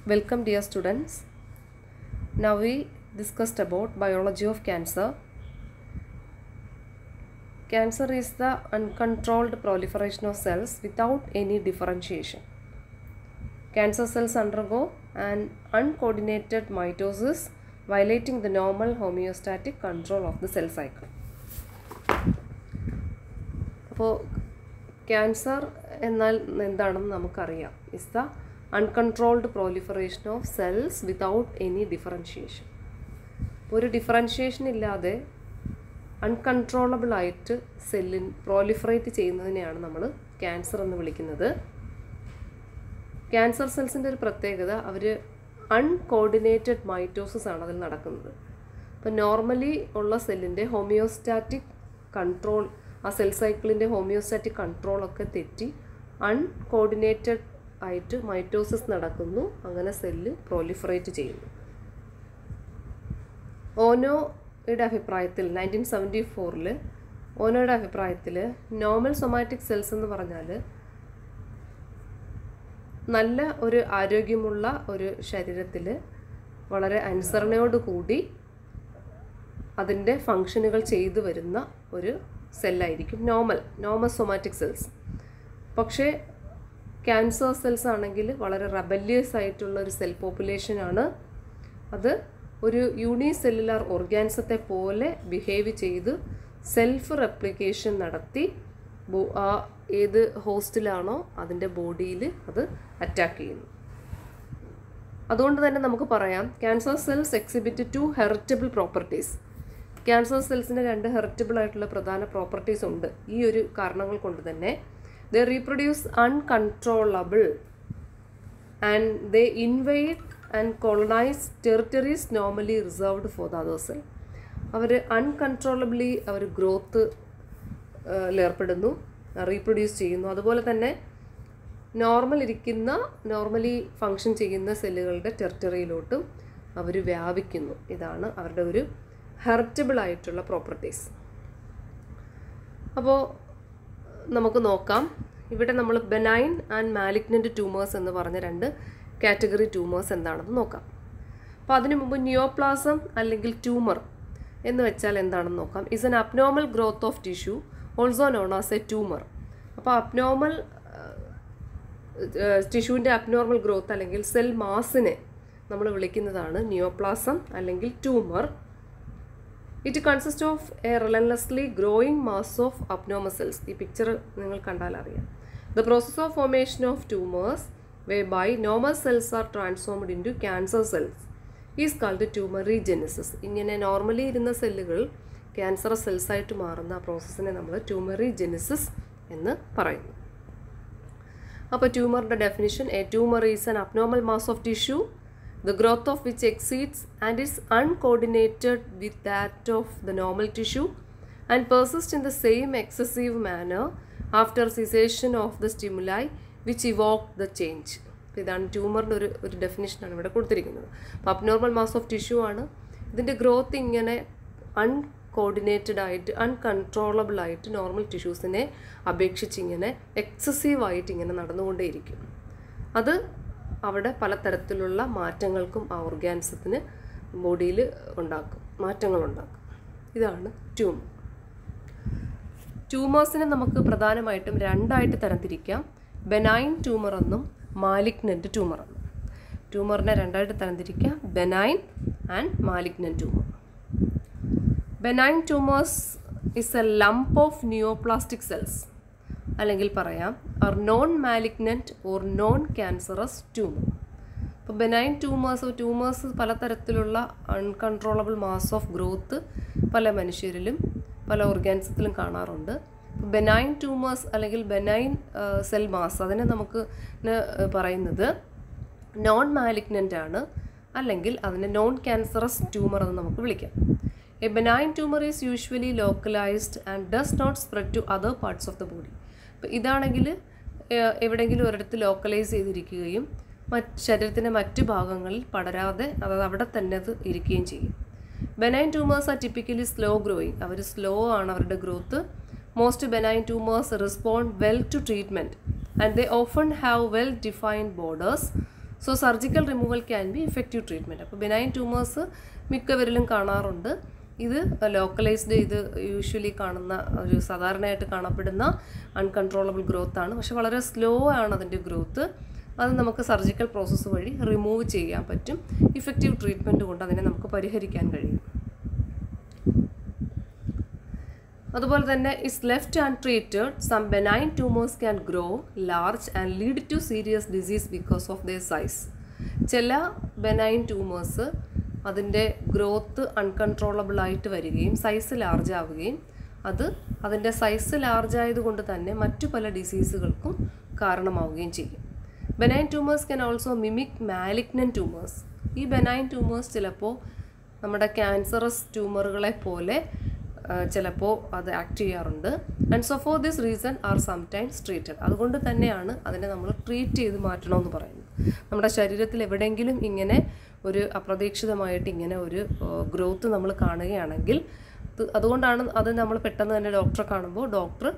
Welcome dear students. Now we discussed about biology of cancer. Cancer is the uncontrolled proliferation of cells without any differentiation. Cancer cells undergo an uncoordinated mitosis violating the normal homeostatic control of the cell cycle. അപ്പോൾ cancer എന്നാൽ എന്താണെന്ന് നമുക്കറിയാം. Is the uncontrolled proliferation of cells without any differentiation. ഒരു differentiation ഇല്ലാതെ uncontrollable ആയിട്ട് selling proliferate ചെയ്യുന്നതിനെയാണ് നമ്മൾ cancer എന്ന് വിളിക്കുന്നത്. ക്യാൻസർ സെൽസിൻ്റെ ഒരു പ്രത്യേകത, അവർ അൺകോർഡിനേറ്റഡ് മൈറ്റോസിസ് ആണ് അതിൽ നടക്കുന്നത്. അപ്പോൾ നോർമലി ഉള്ള സെല്ലിൻ്റെ ഹോമിയോസ്റ്റാറ്റിക് കൺട്രോൾ, ആ സെൽ സൈക്കിളിൻ്റെ ഹോമിയോസ്റ്റാറ്റിക് കൺട്രോളൊക്കെ തെറ്റി അൺകോർഡിനേറ്റഡ് ആയിട്ട് മൈറ്റോസിസ് നടക്കുന്നു. അങ്ങനെ സെല്ല് പ്രോലിഫറേറ്റ് ചെയ്യുന്നു. ഓനോയുടെ അഭിപ്രായത്തിൽ 1974 ഓനോയുടെ അഭിപ്രായത്തിൽ നോർമൽ സൊമാറ്റിക് സെൽസ് എന്ന് പറഞ്ഞാൽ നല്ല ഒരു ആരോഗ്യമുള്ള ഒരു ശരീരത്തിൽ വളരെ അനുസരണയോടുകൂടി അതിൻ്റെ ഫങ്ഷനുകൾ ചെയ്തു വരുന്ന ഒരു സെല്ലായിരിക്കും നോർമൽ സൊമാറ്റിക് സെൽസ്. പക്ഷേ ക്യാൻസർ സെൽസ് ആണെങ്കിൽ വളരെ റെബല്യസ് ആയിട്ടുള്ള ഒരു സെൽ പോപ്പുലേഷനാണ്. അത് ഒരു യൂണിസെല്ലുലാർ ഓർഗാനിസത്തെ പോലെ ബിഹേവ് ചെയ്ത് സെൽഫ് റെപ്ലിക്കേഷൻ നടത്തി ഏത് ഹോസ്റ്റിലാണോ അതിൻ്റെ ബോഡിയിൽ അത് അറ്റാക്ക് ചെയ്യുന്നു. അതുകൊണ്ട് തന്നെ നമുക്ക് പറയാം cancer cells exhibit 2 heritable properties. Cancer സെൽസിന് 2 ഹെറിറ്റബിൾ ആയിട്ടുള്ള പ്രധാന പ്രോപ്പർട്ടീസ് ഉണ്ട്. ഈ ഒരു കാരണങ്ങൾ കൊണ്ട് തന്നെ they reproduce uncontrollable and they invade and colonize territories normally reserved for the other cell. അവർ അൺകൺട്രോളബിളി അവർ ഗ്രോത്ത് ഏർപ്പെടുന്നു, റീപ്രൊഡ്യൂസ് ചെയ്യുന്നു. അതുപോലെ തന്നെ നോർമലി ഫങ്ഷൻ ചെയ്യുന്ന സെല്ലുകളുടെ ടെറിട്ടറിയിലോട്ടും അവർ വ്യാപിക്കുന്നു. ഇതാണ് അവരുടെ ഒരു ഹെറിറ്റബിൾ ആയിട്ടുള്ള പ്രോപ്പർട്ടീസ്. അപ്പോൾ നമുക്ക് നോക്കാം. ഇവിടെ നമ്മൾ ബെനൈൻ ആൻഡ് മാലിഗ്നൻ്റ് ട്യൂമേഴ്സ് എന്ന് പറഞ്ഞ 2 കാറ്റഗറി ട്യൂമേഴ്സ് എന്താണെന്ന് നോക്കാം. അപ്പോൾ അതിനു മുമ്പ് നിയോപ്ലാസം അല്ലെങ്കിൽ ട്യൂമർ എന്ന് വെച്ചാൽ എന്താണെന്ന് നോക്കാം. Is an abnormal growth of tissue also known as A tumour. അപ്പോൾ അബ്നോർമൽ ടിഷ്യൂവിൻ്റെ അബ്നോർമൽ ഗ്രോത്ത് അല്ലെങ്കിൽ സെൽ മാസിനെ നമ്മൾ വിളിക്കുന്നതാണ് നിയോപ്ലാസം അല്ലെങ്കിൽ tumour. It consists of a relentlessly growing mass of abnormal cells. ഈ പിക്ചർ നിങ്ങൾ കണ്ടാൽ അറിയാം. The process of formation of tumors whereby normal cells are transformed into cancer cells is called tumorigenesis. ഇങ്ങനെ normally ഇരുന്ന സെല്ലുകൾ cancer cells ആയിട്ട് മാറുന്ന ആ പ്രോസസ്സിനെ നമ്മൾ tumorigenesis എന്ന് പറയുന്നു. അപ്പോൾ ട്യൂമറിൻ്റെ definition: a tumour is an abnormal mass of tissue the growth of which exceeds and is uncoordinated with that of the normal tissue and persists in the same excessive manner after cessation of the stimuli which evoke the change. ഇതാണ് ട്യൂമറിൻ്റെ ഒരു ഡെഫിനിഷനാണ് ഇവിടെ കൊടുത്തിരിക്കുന്നത്. അപ്പോൾ abnormal mass of tissue ആണ്. ഇതിൻ്റെ growth ഇങ്ങനെ അൺകോർഡിനേറ്റഡ് ആയിട്ട് uncontrollable ആയിട്ട് നോർമൽ ടിഷ്യൂസിനെ അപേക്ഷിച്ച് ഇങ്ങനെ എക്സസീവായിട്ട് ഇങ്ങനെ നടന്നുകൊണ്ടേയിരിക്കും. അത് അവിടെ പലതരത്തിലുള്ള മാറ്റങ്ങൾക്കും ആ ഓർഗാനിസത്തിന് ബോഡിയിൽ മാറ്റങ്ങളുണ്ടാക്കും. ഇതാണ് ട്യൂമർ. ട്യൂമേഴ്സിനെ നമുക്ക് പ്രധാനമായിട്ടും 2ആയിട്ട് തരംതിരിക്കാം. ബെനൈൻ ട്യൂമർ എന്നും മാലിഗ്നൻ്റ് ട്യൂമർ എന്നും. ട്യൂമറിനെ 2ആയിട്ട് തരംതിരിക്കാം: benign and malignant tumour. Benign tumours is a lump of neoplastic cells, അല്ലെങ്കിൽ പറയാം are non malignant or non cancerous tumour. ഇപ്പോൾ ബെനൈൻ ട്യൂമേഴ്സ് പലതരത്തിലുള്ള അൺകൺട്രോളബിൾ മാസ് ഓഫ് ഗ്രോത്ത് പല മനുഷ്യരിലും പല ഓർഗാനിസത്തിലും കാണാറുണ്ട്. ഇപ്പോൾ ബെനൈൻ ട്യൂമേഴ്സ് അല്ലെങ്കിൽ ബെനൈൻ സെൽ മാസ് അതിനെ നമുക്ക് പറയുന്നത് നോൺ മാലിഗ്നൻ്റ് ആണ്, അല്ലെങ്കിൽ അതിനെ നോൺ ക്യാൻസറസ് ട്യൂമർ എന്ന് നമുക്ക് വിളിക്കാം. A benign tumour is usually localised and does not spread to other parts of the body. ഇതാണെങ്കിൽ എവിടെയെങ്കിലും ഒരിടത്ത് ലോക്കലൈസ് ചെയ്തിരിക്കുകയും ശരീരത്തിൻ്റെ മറ്റു ഭാഗങ്ങളിൽ പടരാതെ അത് അവിടെ തന്നെ അത് ഇരിക്കുകയും ചെയ്യും. Benign tumours are typically slow growing. അവർ സ്ലോ ആണ് അവരുടെ growth. Most benign tumours respond well to treatment and they often have well defined borders so surgical removal can be effective treatment. അപ്പോൾ ബെനൈൻ ട്യൂമേഴ്സ് മിക്കവരിലും കാണാറുണ്ട്. ഇത് localised, ഇത് usually കാണുന്ന ഒരു സാധാരണയായിട്ട് കാണപ്പെടുന്ന അൺകൺട്രോളബിൾ ഗ്രോത്ത് ആണ്. പക്ഷെ വളരെ സ്ലോ ആണ് അതിൻ്റെ ഗ്രോത്ത്. അത് നമുക്ക് സർജിക്കൽ പ്രോസസ്സ് വഴി റിമൂവ് ചെയ്യാൻ പറ്റും. ഇഫക്റ്റീവ് ട്രീറ്റ്മെൻറ്റ് കൊണ്ട് അതിനെ നമുക്ക് പരിഹരിക്കാൻ കഴിയും. അതുപോലെ തന്നെ if left untreated some benign tumours can grow large and lead to serious disease because of their size. ചില ബെനൈൻ ട്യൂമേഴ്സ് അതിൻ്റെ ഗ്രോത്ത് അൺകൺട്രോളബിൾ ആയിട്ട് വരികയും സൈസ് ലാർജ് ആവുകയും അതിൻ്റെ സൈസ് ലാർജ് ആയതുകൊണ്ട് തന്നെ മറ്റു പല ഡിസീസുകൾക്കും കാരണമാവുകയും ചെയ്യും. Benign tumours can also mimic malignant tumours. ഈ ബെനൈൻ ട്യൂമേഴ്സ് ചിലപ്പോൾ നമ്മുടെ ക്യാൻസറസ് ട്യൂമറുകളെ പോലെ ചിലപ്പോൾ അത് ആക്ട് ചെയ്യാറുണ്ട്. And so for this reason are sometimes treated. അതുകൊണ്ട് തന്നെയാണ് അതിനെ നമ്മൾ ട്രീറ്റ് ചെയ്ത് മാറ്റണമെന്ന് പറയുന്നത്. നമ്മുടെ ശരീരത്തിൽ എവിടെയെങ്കിലും ഇങ്ങനെ ഒരു അപ്രതീക്ഷിതമായിട്ട് ഇങ്ങനെ ഒരു ഗ്രോത്ത് നമ്മൾ കാണുകയാണെങ്കിൽ അതുകൊണ്ടാണ് അത് നമ്മൾ പെട്ടെന്ന് തന്നെ ഡോക്ടറെ കാണുമ്പോൾ ഡോക്ടർ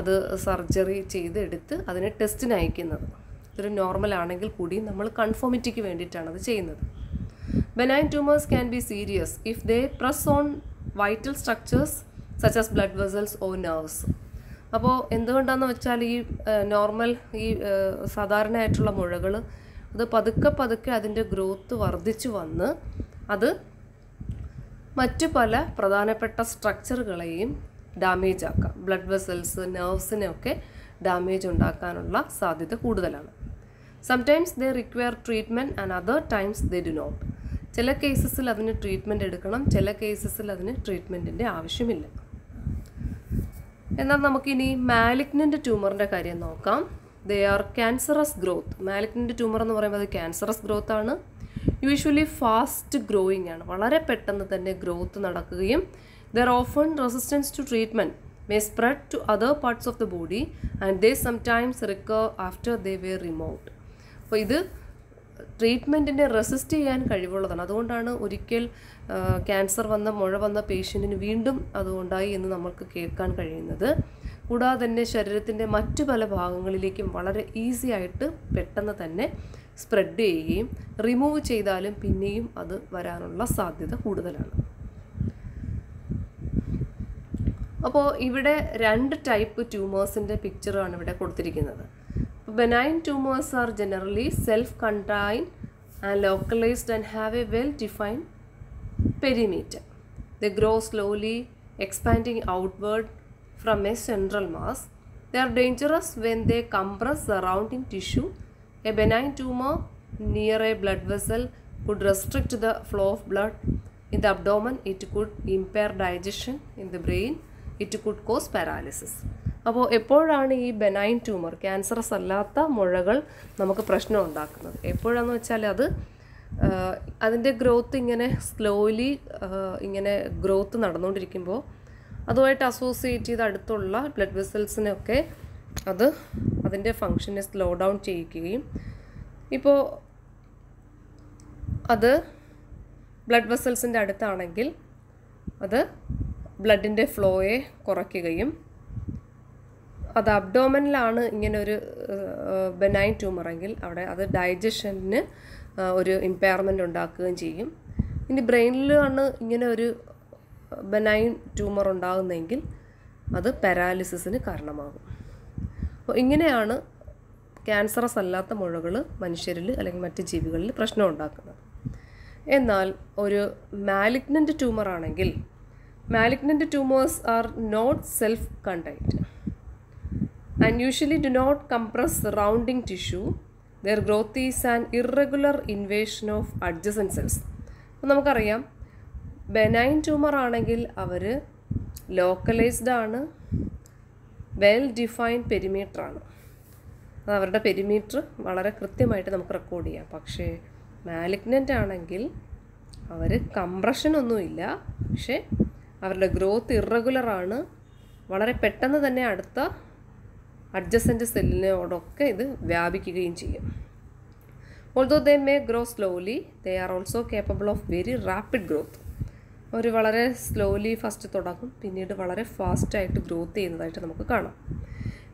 അത് സർജറി ചെയ്തെടുത്ത് അതിനെ ടെസ്റ്റിന് അയക്കുന്നത്. ഇതൊരു നോർമൽ ആണെങ്കിൽ കൂടി നമ്മൾ കൺഫോമിറ്റിക്ക് വേണ്ടിയിട്ടാണ് അത് ചെയ്യുന്നത്. Benign tumours can be serious if they press on vital structures such as blood vessels or nerves. അപ്പോൾ എന്തുകൊണ്ടാണെന്ന് വെച്ചാൽ ഈ സാധാരണയായിട്ടുള്ള മുഴകൾ അത് പതുക്കെ അതിൻ്റെ ഗ്രോത്ത് വർദ്ധിച്ചു വന്ന് അത് മറ്റു പല പ്രധാനപ്പെട്ട സ്ട്രക്ചറുകളെയും ഡാമേജ് ആക്കാം. ബ്ലഡ് വെസൽസ്, നെർവ്സിനെയൊക്കെ ഡാമേജ് ഉണ്ടാക്കാനുള്ള സാധ്യത കൂടുതലാണ്. Sometimes they require treatment and other times they do not. ചില കേസസിൽ അതിന് ട്രീറ്റ്മെൻറ്റ് എടുക്കണം, ചില കേസസിൽ അതിന് ട്രീറ്റ്മെൻറ്റിൻ്റെ ആവശ്യമില്ല. എന്നാൽ നമുക്കിനി മാലിഗ്നൻ്റ് ട്യൂമറിൻ്റെ കാര്യം നോക്കാം. They are cancerous growth. Malignant tumour എന്ന് പറയുമ്പോൾ അത് ക്യാൻസറസ് ഗ്രോത്ത് ആണ്. യൂഷ്വലി ഫാസ്റ്റ് ഗ്രോയിങ് ആണ്, വളരെ പെട്ടെന്ന് തന്നെ ഗ്രോത്ത് നടക്കുകയും they're often resistance to treatment may spread to other parts of the body and they sometimes recur after they were removed. അപ്പോൾ ഇത് ട്രീറ്റ്മെൻറ്റിനെ റെസിസ്റ്റ് ചെയ്യാൻ കഴിവുള്ളതാണ്. അതുകൊണ്ടാണ് ഒരിക്കൽ മുഴ വന്ന പേഷ്യൻറ്റിന് വീണ്ടും അതുണ്ടായി എന്ന് നമുക്ക് കേൾക്കാൻ കഴിയുന്നത്. കൂടാതെ തന്നെ ശരീരത്തിൻ്റെ മറ്റു പല ഭാഗങ്ങളിലേക്കും വളരെ ഈസി ആയിട്ട് പെട്ടെന്ന് തന്നെ സ്പ്രെഡ് ചെയ്യുകയും റിമൂവ് ചെയ്താലും പിന്നെയും അത് വരാനുള്ള സാധ്യത കൂടുതലാണ്. അപ്പോൾ ഇവിടെ 2 ടൈപ്പ് ട്യൂമേഴ്സിൻ്റെ പിക്ചറാണ് ഇവിടെ കൊടുത്തിരിക്കുന്നത്. Benign tumours are generally self contained and localised and have A well defined perimeter. They grow slowly expanding outward from A central mass. They are dangerous when they compress surrounding tissue. A benign tumour near A blood vessel could restrict the flow of blood in the abdomen. It could impair digestion in the brain. It could cause paralysis. അപ്പോൾ എപ്പോഴാണ് ഈ benign tumour, cancerous അല്ലാത്ത മുഴകൾ നമുക്ക് പ്രശ്നം ഉണ്ടാക്കുന്നത്? എപ്പോഴാണെന്ന് വെച്ചാൽ അതിൻ്റെ ഗ്രോത്ത് ഇങ്ങനെ സ്ലോലി ഇങ്ങനെ ഗ്രോത്ത് നടന്നുകൊണ്ടിരിക്കുമ്പോൾ അതുമായിട്ട് അസോസിയേറ്റ് ചെയ്ത് അടുത്തുള്ള ബ്ലഡ് വെസൽസിനൊക്കെ അതിൻ്റെ ഫങ്ഷനെ സ്ലോ ഡൗൺ ചെയ്യിക്കുകയും ഇപ്പോൾ അത് ബ്ലഡ് വെസൽസിൻ്റെ അടുത്താണെങ്കിൽ അത് ബ്ലഡിൻ്റെ ഫ്ലോയെ കുറയ്ക്കുകയും അത് അബ്ഡോമനിലാണ് ഇങ്ങനെ ഒരു ബെനൈൻ ട്യൂമറെങ്കിൽ അവിടെ അത് ഡൈജഷന് ഒരു ഇമ്പയർമെൻ്റ് ഉണ്ടാക്കുകയും ചെയ്യും. ഇനി ബ്രെയിനിലാണ് ഇങ്ങനെ ഒരു ബെനൈൻ ട്യൂമർ ഉണ്ടാകുന്നതെങ്കിൽ അത് പാരാലിസിസിന് കാരണമാകും. അപ്പോൾ ഇങ്ങനെയാണ് ക്യാൻസറസ് അല്ലാത്ത മുഴകൾ മനുഷ്യരിൽ അല്ലെങ്കിൽ മറ്റ് ജീവികളിൽ പ്രശ്നം ഉണ്ടാക്കുന്നത്. എന്നാൽ ഒരു മാലിഗ്നൻ്റ് ട്യൂമർ ആണെങ്കിൽ malignant tumours are not self contained and usually do not compress surrounding tissue. Their growth is an irregular invasion of adjacent cells. അപ്പോൾ നമുക്കറിയാം ബെനൈൻ ട്യൂമർ ആണെങ്കിൽ അവർ ലോക്കലൈസ്ഡ് ആണ്, വെൽ ഡിഫൈൻഡ് പെരിമീറ്റർ ആണ്. അത് അവരുടെ പെരിമീറ്റർ വളരെ കൃത്യമായിട്ട് നമുക്ക് റെക്കോർഡ് ചെയ്യാം. പക്ഷേ മാലിഗ്നൻ്റ് ആണെങ്കിൽ അവർ കംപ്രഷനൊന്നുമില്ല, പക്ഷേ അവരുടെ ഗ്രോത്ത് ഇറഗുലർ ആണ്. വളരെ പെട്ടെന്ന് തന്നെ അടുത്ത അഡ്ജസൻറ്റ് സെല്ലിനോടൊക്കെ ഇത് വ്യാപിക്കുകയും ചെയ്യും. Although they may grow slowly, they are also capable of very rapid growth. അവർ വളരെ സ്ലോലി ഫസ്റ്റ് തുടങ്ങും, പിന്നീട് വളരെ ഫാസ്റ്റായിട്ട് ഗ്രോത്ത് ചെയ്യുന്നതായിട്ട് നമുക്ക് കാണാം.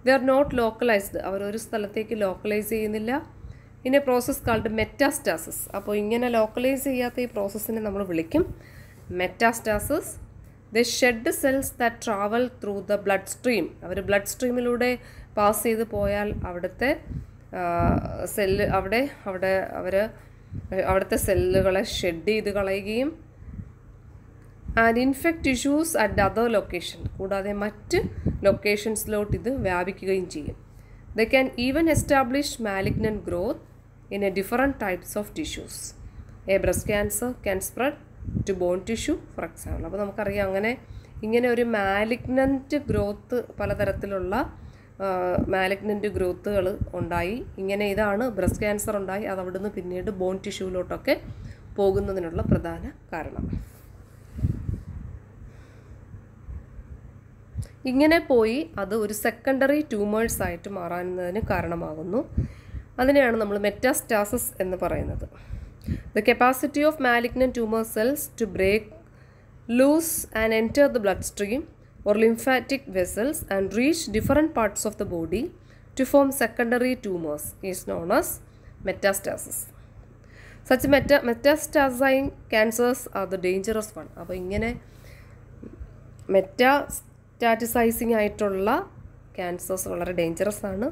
ദേ ആർ നോട്ട് ലോക്കലൈസ്ഡ്, അവരൊരു സ്ഥലത്തേക്ക് ലോക്കലൈസ് ചെയ്യുന്നില്ല. In a process called metastasis. അപ്പോൾ ഇങ്ങനെ ലോക്കലൈസ് ചെയ്യാത്ത ഈ പ്രോസസ്സിനെ നമ്മൾ വിളിക്കും metastasis. The shed cells that travel through the blood stream. അവർ ബ്ലഡ് സ്ട്രീമിലൂടെ പാസ് ചെയ്ത് പോയാൽ അവിടുത്തെ സെല്ല് അവിടുത്തെ സെല്ലുകളെ ഷെഡ് ചെയ്ത് കളയുകയും and infect tissues at other location. കൂടാതെ മറ്റ് ലൊക്കേഷൻസിലോട്ട് ഇത് വ്യാപിക്കുകയും ചെയ്യും. They can even establish malignant growth in a different types of tissues. A breast cancer can spread to bone tissue for example. അപ്പോൾ നമുക്കറിയാം ഇങ്ങനെ ഒരു മാലിഗ്നൻറ്റ് ഗ്രോത്ത് പലതരത്തിലുള്ള മാലിഗ്നൻറ്റ് ഗ്രോത്തുകൾ ഉണ്ടായി. ഇങ്ങനെ ഇതാണ് ബ്രസ്റ്റ് ക്യാൻസർ ഉണ്ടായി അത് അവിടുന്ന് പിന്നീട് ബോൺ ടിഷ്യൂവിലോട്ടൊക്കെ പോകുന്നതിനുള്ള പ്രധാന കാരണം. ഇങ്ങനെ പോയി അത് ഒരു സെക്കൻഡറി ട്യൂമേഴ്സ് ആയിട്ട് മാറാനതിന് കാരണമാകുന്നു. അതിനെയാണ് നമ്മൾ മെറ്റാസ്റ്റാസിസ് എന്ന് പറയുന്നത്. The capacity of malignant tumour cells to break loose and enter the blood stream or lymphatic vessels and reach different parts of the body to form secondary tumors is known as metastasis. Such metastasizing cancers are the dangerous one. അപ്പോൾ ഇങ്ങനെ മെറ്റാസ്റ്റാറ്റിസൈസിങ് ആയിട്ടുള്ള cancers വളരെ dangerous ആണ്.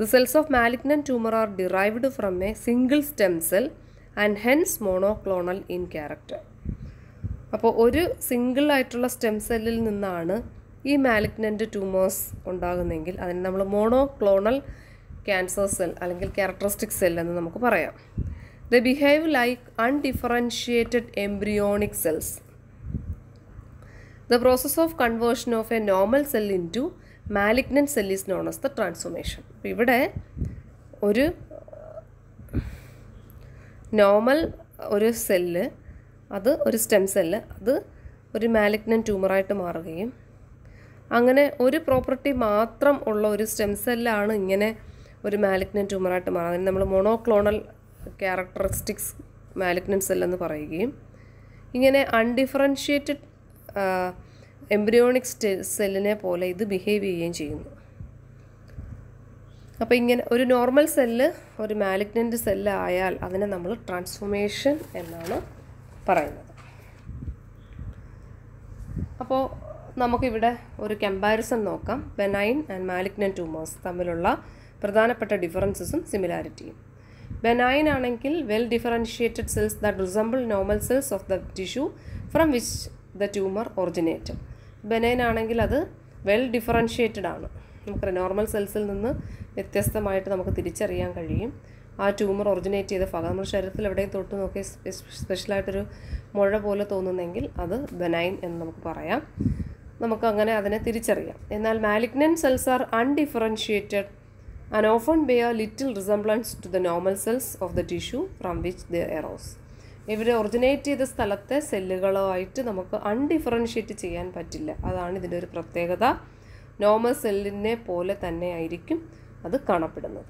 The cells of malignant tumor are derived from a single stem cell and hence monoclonal in character. അപ്പോൾ ഒരു single ആയിട്ടുള്ള stem സെല്ലിൽ നിന്നാണ് ഈ മാലിഗ്നൻറ്റ് ട്യൂമേഴ്സ് ഉണ്ടാകുന്നതെങ്കിൽ അതിന് നമ്മൾ മോണോക്ലോണൽ ക്യാൻസർ സെൽ അല്ലെങ്കിൽ ക്യാരക്ടറിസ്റ്റിക് സെൽ എന്ന് നമുക്ക് പറയാം. They behave like undifferentiated embryonic cells. The process of conversion of a normal cell into malignant cell is known as the transformation. അപ്പോൾ ഇവിടെ ഒരു നോർമൽ ഒരു സെല്ല് അത് ഒരു സ്റ്റെം സെല്ല് അത് ഒരു മാലിഗ്നൻറ്റ് ട്യൂമറായിട്ട് മാറുകയും അങ്ങനെ ഒരു പ്രോപ്പർട്ടി മാത്രം ഉള്ള ഒരു സ്റ്റെം സെല്ലാണ് ഇങ്ങനെ ഒരു മാലിഗ്നൻറ്റ് ട്യൂമറായിട്ട് മാറുന്നത്. അതിന് നമ്മൾ മോണോക്ലോണൽ ക്യാരക്ടറിസ്റ്റിക്സ് മാലിഗ്നൻറ്റ് സെൽ എന്ന് പറയുകയും ഇങ്ങനെ അൺഡിഫറൻഷിയേറ്റഡ് എംബ്രിയോണിക് സെല്ലിനെ പോലെ ഇത് ബിഹേവ് ചെയ്യുകയും ചെയ്യുന്നു. അപ്പോൾ ഇങ്ങനെ ഒരു നോർമൽ സെല്ല് ഒരു മാലിഗ്നൻറ്റ് സെല്ല് ആയാൽ അതിനെ നമ്മൾ ട്രാൻസ്ഫോർമേഷൻ എന്നാണ് പറയുന്നത്. അപ്പോൾ നമുക്കിവിടെ ഒരു കമ്പാരിസൺ നോക്കാം. ബെനൈൻ ആൻഡ് മാലിഗ്നൻറ്റ് ട്യൂമേഴ്സ് തമ്മിലുള്ള പ്രധാനപ്പെട്ട ഡിഫറൻസസും സിമിലാരിറ്റിയും. ബെനൈൻ ആണെങ്കിൽ well differentiated cells that resemble normal cells of the tissue from which the tumour originated. Benign ആണെങ്കിൽ അത് വെൽ ഡിഫറൻഷിയേറ്റഡ് ആണ്. നമുക്കറിയാം നോർമൽ സെൽസിൽ നിന്ന് വ്യത്യസ്തമായിട്ട് നമുക്ക് തിരിച്ചറിയാൻ കഴിയും ആ ട്യൂമർ ഒറിജിനേറ്റ് ചെയ്ത ഭാഗം. നമ്മുടെ ശരീരത്തിൽ എവിടെയും തൊട്ട് നോക്കി സ്പെഷ്യലായിട്ടൊരു മുഴ പോലെ തോന്നുന്നെങ്കിൽ അത് ബെനൈൻ എന്ന് നമുക്ക് പറയാം. നമുക്കങ്ങനെ അതിനെ തിരിച്ചറിയാം. എന്നാൽ malignant cells are undifferentiated and often bear little resemblance to the normal cells of the tissue from which they arose. ഇവർ ഒറിജിനേറ്റ് ചെയ്ത സ്ഥലത്തെ സെല്ലുകളുമായിട്ട് നമുക്ക് അൺഡിഫറൻഷിയേറ്റ് ചെയ്യാൻ പറ്റില്ല. അതാണ് ഇതിൻ്റെ ഒരു പ്രത്യേകത. നോർമൽ സെല്ലിനെ പോലെ തന്നെ ആയിരിക്കും അത് കാണപ്പെടുന്നത്.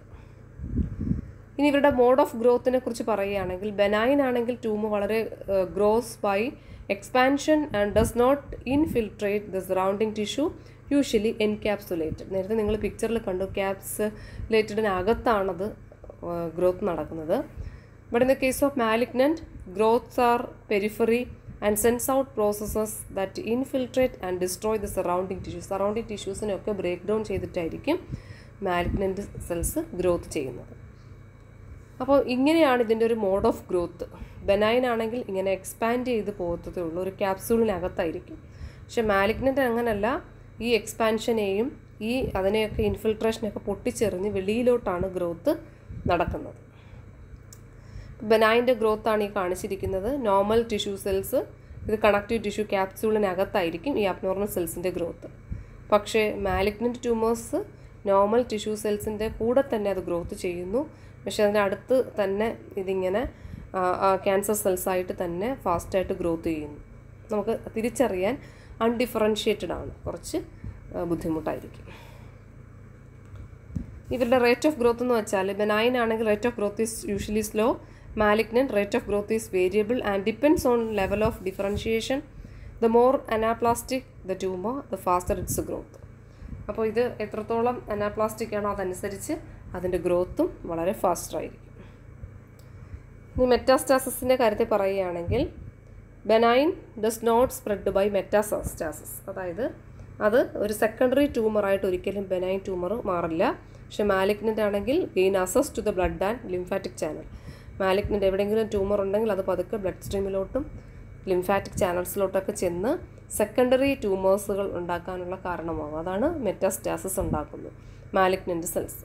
ഇനി ഇവരുടെ മോഡ് ഓഫ് ഗ്രോത്തിനെ കുറിച്ച് പറയുകയാണെങ്കിൽ ബെനൈൻ ആണെങ്കിൽ ട്യൂമർ വളരെ grows by expansion and does not infiltrate the surrounding tissue usually encapsulated. നേരത്തെ നിങ്ങൾ പിക്ചറിൽ കണ്ടു ക്യാപ്സുലേറ്റഡിനകത്താണത് ഗ്രോത്ത് നടക്കുന്നത്. But in the case of malignant growths are periphery and sends out processes that infiltrate and destroy the surrounding tissues. Surrounding ടിഷ്യൂസിനൊക്കെ break down ചെയ്തിട്ടായിരിക്കും malignant cells growth ചെയ്യുന്നത്. അപ്പോൾ ഇങ്ങനെയാണ് ഇതിൻ്റെ ഒരു മോഡ് ഓഫ് ഗ്രോത്ത്. ബെനൈൻ ആണെങ്കിൽ ഇങ്ങനെ എക്സ്പാൻഡ് ചെയ്ത് പോകത്തതേ ഉള്ളൂ, ഒരു ക്യാപ്സൂളിനകത്തായിരിക്കും. പക്ഷെ മാലിഗ്നൻ്റ് അങ്ങനല്ല, ഈ എക്സ്പാൻഷനെയും അതിനെയൊക്കെ ഇൻഫിൽട്രേഷനൊക്കെ പൊട്ടിച്ചെറിഞ്ഞ് വെളിയിലോട്ടാണ് ഗ്രോത്ത് നടക്കുന്നത്. ബെനൈൻ്റെ ഗ്രോത്താണ് ഈ കാണിച്ചിരിക്കുന്നത്. നോർമൽ ടിഷ്യൂ സെൽസ് ഇത് കണക്റ്റീവ് ടിഷ്യൂ ക്യാപ്സൂളിനകത്തായിരിക്കും ഈ അബ്നോർമൽ സെൽസിൻ്റെ ഗ്രോത്ത്. പക്ഷേ മാലിഗ്നൻറ്റ് ട്യൂമേഴ്സ് നോർമൽ ടിഷ്യൂ സെൽസിൻ്റെ കൂടെ തന്നെ അത് ഗ്രോത്ത് ചെയ്യുന്നു. പക്ഷേ അതിൻ്റെ അടുത്ത് തന്നെ ഇതിങ്ങനെ ക്യാൻസർ സെൽസായിട്ട് തന്നെ ഫാസ്റ്റായിട്ട് ഗ്രോത്ത് ചെയ്യുന്നു. നമുക്ക് തിരിച്ചറിയാൻ അൺഡിഫറൻഷിയേറ്റഡ് ആണ്, കുറച്ച് ബുദ്ധിമുട്ടായിരിക്കും. ഇവരുടെ റേറ്റ് ഓഫ് ഗ്രോത്ത് എന്ന് വെച്ചാൽ ബെനൈൻ ആണെങ്കിൽ rate of growth is usually slow. Malignant rate of growth is variable and depends on level of differentiation. The more anaplastic the tumour the faster its growth. അപ്പോൾ ഇത് എത്രത്തോളം anaplastic ആണോ അതനുസരിച്ച് അതിൻ്റെ ഗ്രോത്തും വളരെ ഫാസ്റ്ററായിരിക്കും. ഇനി മെറ്റാസ്റ്റാസിസിൻ്റെ കാര്യത്തിൽ പറയുകയാണെങ്കിൽ benign does not spread by metastasis, അതായത് അത് ഒരു സെക്കൻഡറി ട്യൂമറായിട്ട് ഒരിക്കലും ബെനൈൻ ട്യൂമർ മാറില്ല. പക്ഷേ മാലിഗ്നൻ്റ് ആണെങ്കിൽ gain access to the blood and lymphatic channel. Malignant എവിടെയെങ്കിലും ട്യൂമർ ഉണ്ടെങ്കിൽ അത് പതുക്കെ ബ്ലഡ് സ്ട്രീമിലോട്ടും ലിംഫാറ്റിക് ചാനൽസിലോട്ടൊക്കെ ചെന്ന് സെക്കൻഡറി ട്യൂമേഴ്സുകൾ ഉണ്ടാക്കാനുള്ള കാരണമാകും. അതാണ് മെറ്റാസ്റ്റാസിസ് ഉണ്ടാക്കുന്നത് മാലിഗ്നൻ്റ് സെൽസ്.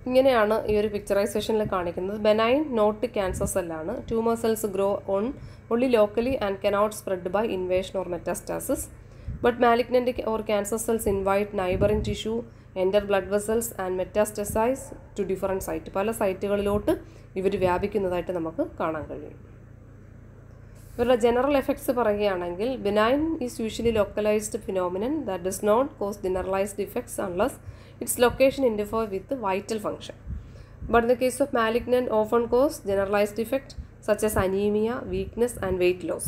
ഇങ്ങനെയാണ് ഈ ഒരു പിക്ചറൈസേഷനിൽ കാണിക്കുന്നത്. ബെനൈൻ നോട്ട് ക്യാൻസർ സെല്ലാണ്. Tumour cells grow on only locally and cannot spread by invasion or metastasis. But malignant or cancer cells invite neighboring tissue, enter blood vessels and metastasize to different sites. പല സൈറ്റുകളിലോട്ട് ഇവർ വ്യാപിക്കുന്നതായിട്ട് നമുക്ക് കാണാൻ കഴിയും. ഇവരുടെ general effects പറയുകയാണെങ്കിൽ benign is usually localised phenomenon that does not cause generalised effects unless its location interfere with vital function. But in the case of malignant often cause generalised effect such as anemia, weakness and weight loss.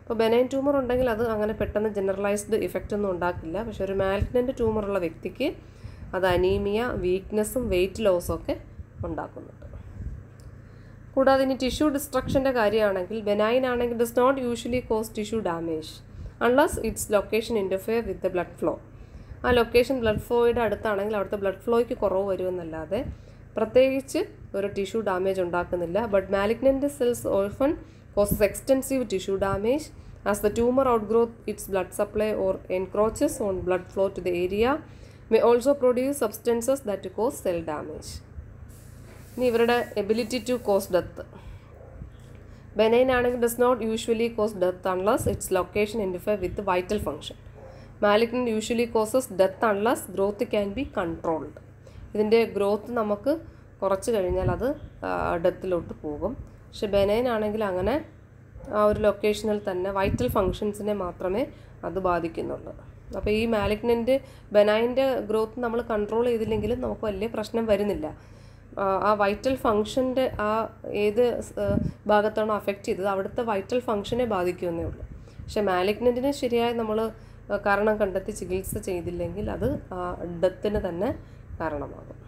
അപ്പോൾ benign tumour ഉണ്ടെങ്കിൽ അത് അങ്ങനെ പെട്ടെന്ന് generalised effect ഒന്നും ഉണ്ടാക്കില്ല. പക്ഷേ ഒരു malignant tumour ഉള്ള വ്യക്തിക്ക് അത് അനീമിയ, വീക്ക്നെസ്സും വെയിറ്റ് ലോസും ഒക്കെ ഉണ്ടാക്കുന്നുണ്ട്. കൂടാതെ ഇനി ടിഷ്യൂ ഡിസ്ട്രക്ഷൻ്റെ കാര്യമാണെങ്കിൽ ബെനൈൻ ആണെങ്കിൽ does not usually cause tissue damage unless its location interfere with the blood flow. ആ ലൊക്കേഷൻ ബ്ലഡ് ഫ്ലോയുടെ അടുത്താണെങ്കിൽ അവിടുത്തെ ബ്ലഡ് ഫ്ലോയ്ക്ക് കുറവ് വരുമെന്നല്ലാതെ പ്രത്യേകിച്ച് ഒരു ടിഷ്യൂ ഡാമേജ് ഉണ്ടാക്കുന്നില്ല. But malignant cells often causes extensive tissue damage as the tumour outgrowth its blood supply or encroaches on blood flow to the area may also produce substances that cause cell damage. ഇനി ഇവരുടെ ability to cause death. Benign ആണെങ്കിൽ does not usually cause death unless its location interfere with vital function. Malignant usually causes death unless growth can be controlled. ഇതിൻ്റെ growth നമുക്ക് കുറച്ച് കഴിഞ്ഞാൽ അത് ഡെത്തിലോട്ട് പോകും. പക്ഷെ ബെനൈൻ ആണെങ്കിൽ അങ്ങനെ ആ ഒരു ലൊക്കേഷനിൽ തന്നെ വൈറ്റൽ ഫങ്ഷൻസിനെ മാത്രമേ അത് ബാധിക്കുന്നുള്ളൂ. അപ്പോൾ ഈ മാലിഗ്നൻ്റ് ബെനൈൻ്റെ ഗ്രോത്ത് നമ്മൾ കൺട്രോൾ ചെയ്തില്ലെങ്കിലും നമുക്ക് വലിയ പ്രശ്നം വരുന്നില്ല. ആ വൈറ്റൽ ഫങ്ഷൻ്റെ ആ ഏത് ഭാഗത്താണോ അഫക്റ്റ് ചെയ്തത് അവിടുത്തെ വൈറ്റൽ ഫങ്ഷനെ ബാധിക്കുമെന്നേ ഉള്ളൂ. പക്ഷെ മാലിഗ്നൻറ്റിന് ശരിയായി നമ്മൾ കാരണം കണ്ടെത്തി ചികിത്സ ചെയ്തില്ലെങ്കിൽ അത് ഡെത്തിന് തന്നെ കാരണമാകും.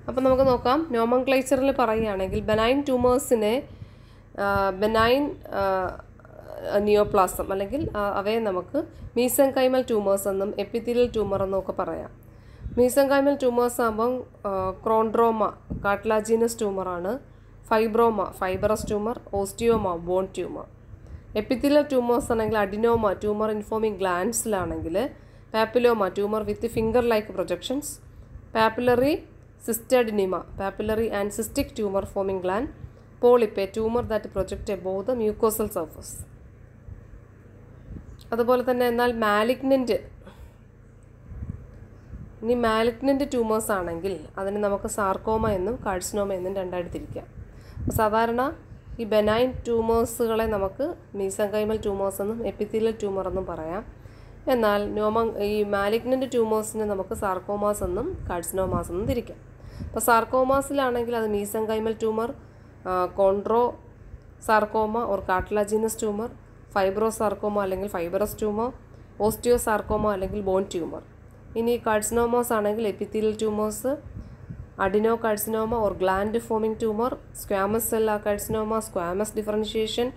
അപ്പം നമുക്ക് നോക്കാം. നോമൻക്ലേച്ചറിൽ പറയുകയാണെങ്കിൽ ബെനൈൻ ട്യൂമേഴ്സിനെ ബെനൈൻ നിയോപ്ലാസം അല്ലെങ്കിൽ അവയെ നമുക്ക് മീസെൻകൈമൽ ട്യൂമേഴ്സ് എന്നും എപ്പിത്തീലിയൽ ട്യൂമർ എന്നും ഒക്കെ പറയാം. മീസെൻകൈമൽ ട്യൂമേഴ്സ് ആകുമ്പം ക്രോൺഡ്രോമ കാർട്ടിലാജിനസ് ട്യൂമറാണ്, fibroma fibrous tumour, osteoma bone tumour. Epithelial tumours ആണെങ്കിൽ അഡിനോമ ട്യൂമർ ഇൻഫോമിംഗ് ഗ്ലാൻഡ്സിലാണെങ്കിൽ, papilloma tumour with finger like projections, papillary cystadenoma papillary and cystic tumour forming gland, polyp tumour that project above the mucosal surface. അതുപോലെ തന്നെ എന്നാൽ malignant tumours ആണെങ്കിൽ അതിന് നമുക്ക് sarcoma എന്നും കാഴ്സിനോമ എന്നും രണ്ടായിട്ട് തിരിക്കാം. സാധാരണ ഈ ബെനൈൻ ട്യൂമേഴ്സുകളെ നമുക്ക് മീസെൻകൈമൽ ട്യൂമേഴ്സ് എന്നും എപ്പിത്തീലിയൽ ട്യൂമർ എന്നും പറയാം. എന്നാൽ ഈ മാലിഗ്നൻ്റ് ട്യൂമേഴ്സിനെ നമുക്ക് സാർക്കോമാസ് എന്നും കാഴ്സിനോമാസ് എന്നും തിരിക്കാം. അപ്പോൾ സാർക്കോമാസിലാണെങ്കിൽ അത് mesenchymal tumour, chondrosarcoma or cartilaginous tumour, fibrosarcoma അല്ലെങ്കിൽ ഫൈബറസ് ട്യൂമർ, ഓസ്റ്റിയോ സാർക്കോമ അല്ലെങ്കിൽ ബോൺ ട്യൂമർ. ഇനി കാഴ്സിനോമോസ് ആണെങ്കിൽ epithelial tumours, adenocarcinoma or gland forming tumour, squamous cell carcinoma, squamous differentiation,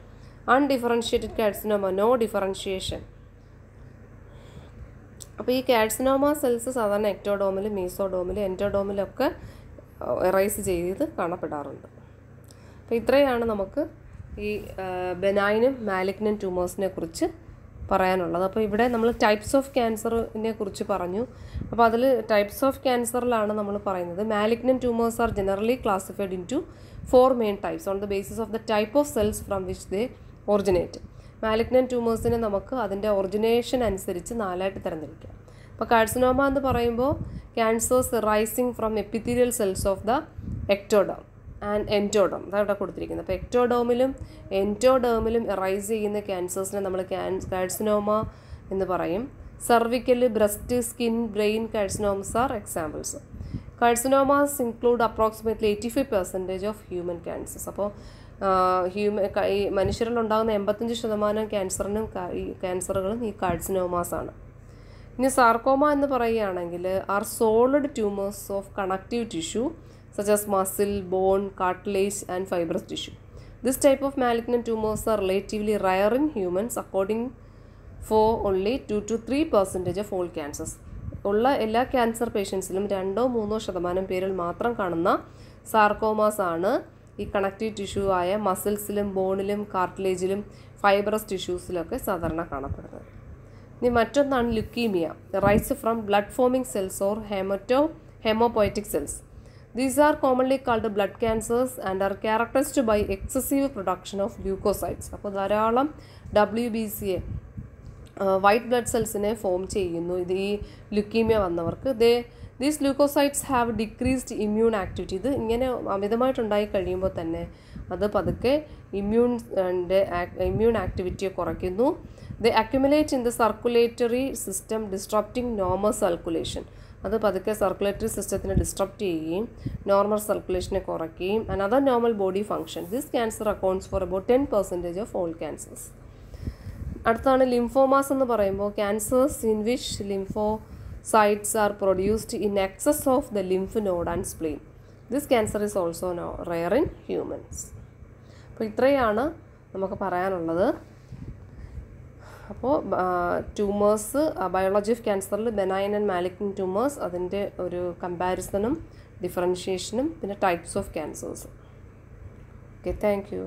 undifferentiated carcinoma, no differentiation. അപ്പോൾ ഈ കാഴ്സിനോമ cells സാധാരണ എക്ടോഡോമിലും മീസോഡോമിലും എൻറ്റോഡോമിലൊക്കെ arise ചെയ്ത് കാണപ്പെടാറുണ്ട്. അപ്പോൾ ഇത്രയാണ് നമുക്ക് ഈ ബെനൈനും മാലിഗ്നൻ്റ് ട്യൂമേഴ്സിനെ കുറിച്ച് പറയാനുള്ളത്. അപ്പോൾ ഇവിടെ നമ്മൾ ടൈപ്സ് ഓഫ് ക്യാൻസറിനെ കുറിച്ച് പറഞ്ഞു. അപ്പോൾ അതിൽ ടൈപ്സ് ഓഫ് ക്യാൻസറിലാണ് നമ്മൾ പറയുന്നത് malignant tumours are generally classified into 4 main types on the basis of the type of cells from which they originate. Malignant ട്യൂമേഴ്സിനെ നമുക്ക് അതിൻ്റെ ഒറിജിനേഷൻ അനുസരിച്ച് 4ആയിട്ട് തരംതിരിക്കാം. അപ്പോൾ കാഴ്സിനോമ എന്ന് പറയുമ്പോൾ cancers rising from epithelial cells of the ectoderm and endoderm, അതവിടെ കൊടുത്തിരിക്കുന്നത്. അപ്പോൾ എക്ടോഡോമിലും എൻറ്റോഡേമിലും റൈസ് ചെയ്യുന്ന ക്യാൻസേഴ്സിനെ നമ്മൾ കാഴ്സിനോമ എന്ന് പറയും. Cervical, breast, skin, brain carcinomas are examples. Carcinomas include approximately 85% of human cancers. അപ്പോൾ മനുഷ്യരിലുണ്ടാകുന്ന 85% ക്യാൻസറുകളും ഈ കാർസിനോമാസ് ആണ്. ഇനി സാർക്കോമ എന്ന് പറയുകയാണെങ്കിൽ are solid tumours of connective tissue such as muscle, bone, cartilage and fibrous tissue. This type of malignant tumors are relatively rare in humans according for only 2 to 3% of all cancers. ഉള്ള എല്ലാ cancer പേഷ്യൻസിലും 2-3% പേരിൽ മാത്രം കാണുന്ന സാർക്കോമാസ് ആണ് ഈ connective tissue ആയ മസിൽസിലും ബോണിലും കാർട്ടിലേജിലും fibrous ടിഷ്യൂസിലൊക്കെ സാധാരണ കാണപ്പെടുന്നത്. ഇനി മറ്റൊന്നാണ് leukaemia, rise from blood forming cells or haemopoietic cells. These are commonly called blood cancers and are characterized by excessive production of leukocytes. അപ്പോൾ ധാരാളം WBCA വൈറ്റ് ബ്ലഡ് സെൽസിനെ ഫോം ചെയ്യുന്നു ഇത് ഈ ലുക്കീമിയ വന്നവർക്ക്. These leukocytes have decreased immune activity. ഇത് ഇങ്ങനെ അമിതമായിട്ടുണ്ടായി കഴിയുമ്പോൾ തന്നെ അത് പതുക്കെ ഇമ്മ്യൂൺ ആക്ടിവിറ്റിയെ കുറയ്ക്കുന്നു. They accumulate in the circulatory system disrupting normal circulation. അത് പതുക്കെ സർക്കുലേറ്ററി സിസ്റ്റത്തിനെ ഡിസ്ട്രപ്റ്റ് ചെയ്യുകയും നോർമൽ സർക്കുലേഷനെ കുറയ്ക്കുകയും and other normal body function. This cancer accounts for about 10% of all cancers. അടുത്താണ് ലിംഫോമാസ് എന്ന് പറയുമ്പോൾ cancers in which lymphocytes are produced in excess of the lymph node and spleen. This cancer is also rare in humans. അപ്പോൾ ഇത്രയാണ് നമുക്ക് പറയാനുള്ളത്. അപ്പോൾ tumours, biology of ക്യാൻസറിൽ benign and malignant tumours, അതിൻ്റെ ഒരു കമ്പാരിസണും ഡിഫറൻഷിയേഷനും പിന്നെ types of cancers. Okay, thank you.